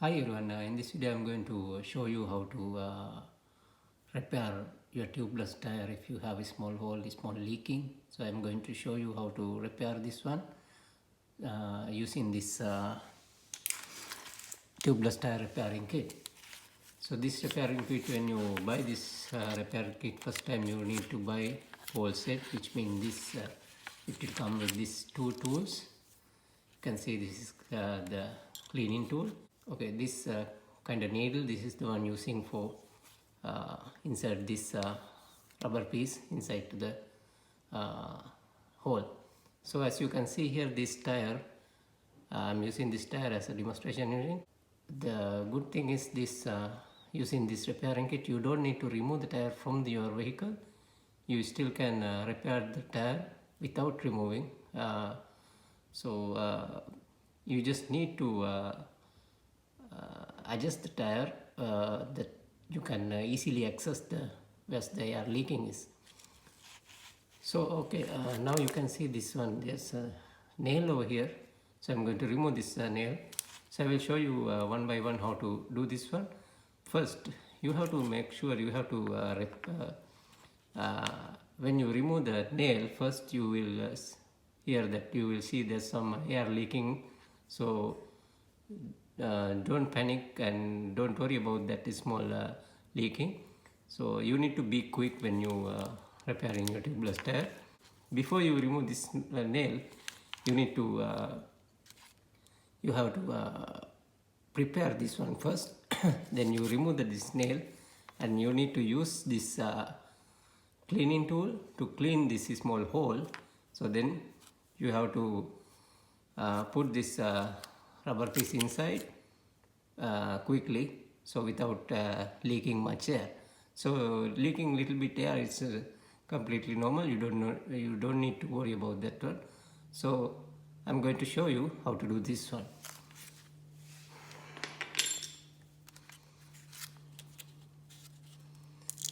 Hi everyone, in this video I'm going to show you how to repair your tubeless tire if you have a small hole, a small leaking. So I'm going to show you how to repair this one using this tubeless tire repairing kit. So this repairing kit, when you buy this repair kit first time, you need to buy whole set, which means this it will come with these two tools. You can see this is the cleaning tool. Okay, this kind of needle, this is the one using for insert this rubber piece inside to the hole. So as you can see here, this tire, I'm using this tire as a demonstration unit. The good thing is this using this repairing kit, you don't need to remove the tire from your vehicle. You still can repair the tire without removing. You just need to adjust the tire that you can easily access the where the air leaking is. So okay, now you can see this one, there's a nail over here, so I'm going to remove this nail. So I will show you one by one how to do this one. First you have to make sure you have to when you remove the nail, first you will hear that you will see there's some air leaking. So don't panic and don't worry about that small leaking. So you need to be quick when you repairing your tubeless tire. Before you remove this nail, you need to you have to prepare this one first. Then you remove this nail, and you need to use this cleaning tool to clean this small hole. So then you have to put this rubber piece inside quickly, so without leaking much air. So leaking little bit air is completely normal. You don't need to worry about that one. So I'm going to show you how to do this one.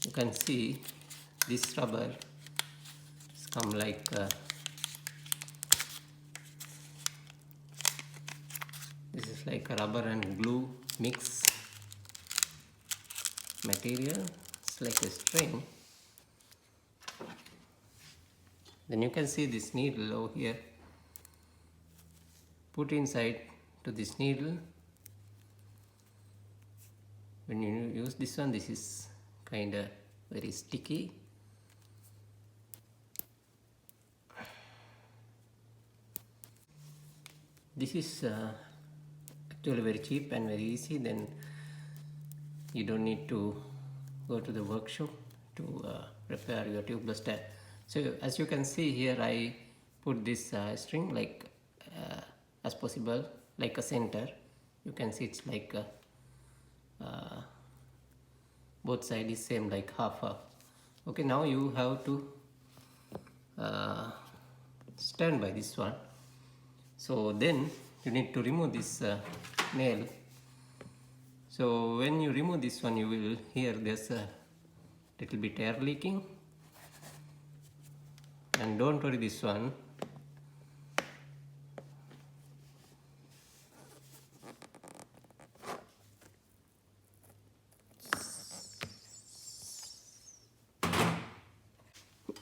You can see this rubber has come like this is like a rubber and glue mix material. It's like a string. Then you can see this needle over here. Put inside to this needle. When you use this one, this is kind of very sticky. This is actually very cheap and very easy. Then you don't need to go to the workshop to repair your tubeless tire. So as you can see here, I put this string like as possible, like a center. You can see it's like both sides is same, like half. Okay, now you have to stand by this one. So then you need to remove this nail. So when you remove this one, you will hear there's a little bit air leaking. And don't worry, this one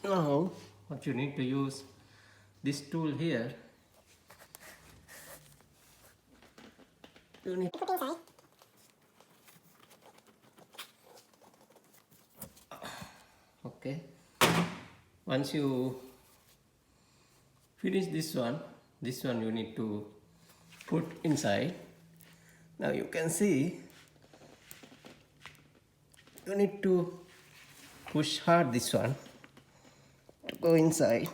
now what you need to use this tool here. You need to put inside. Okay, once you finish this one you need to put inside. Now you can see you need to push hard this one to go inside.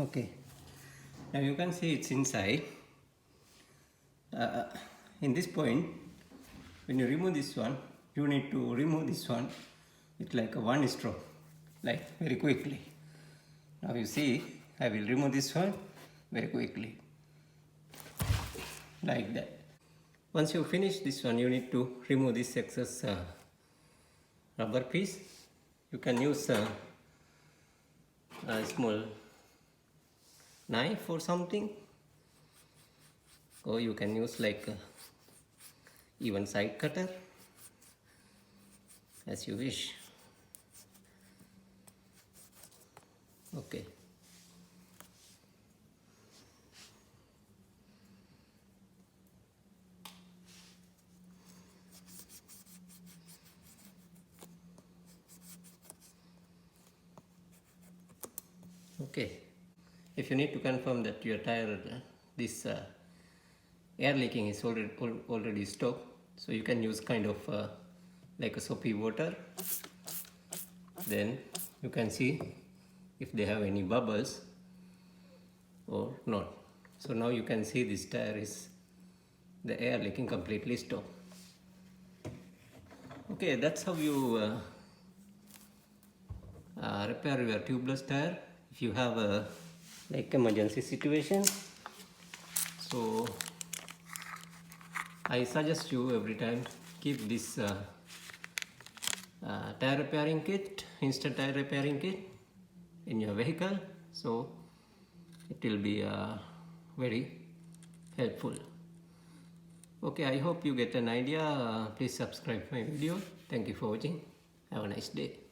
Okay, now you can see it's inside. In this point, when you remove this one, you need to remove this one with like a one stroke, like very quickly. Now you see, I will remove this one very quickly, like that. Once you finish this one, you need to remove this excess rubber piece. You can use a small knife or something, or you can use like even side cutter as you wish. Okay. Okay. If you need to confirm that your tire, this air leaking is already stopped, so you can use kind of like a soapy water. Then you can see if they have any bubbles or not. So now you can see this tire is the air leaking completely stopped. Okay, that's how you repair your tubeless tire if you have a like emergency situation. So I suggest you every time keep this tire repairing kit, instant tire repairing kit in your vehicle, so it will be very helpful. Okay, I hope you get an idea. Please subscribe my video. Thank you for watching. Have a nice day.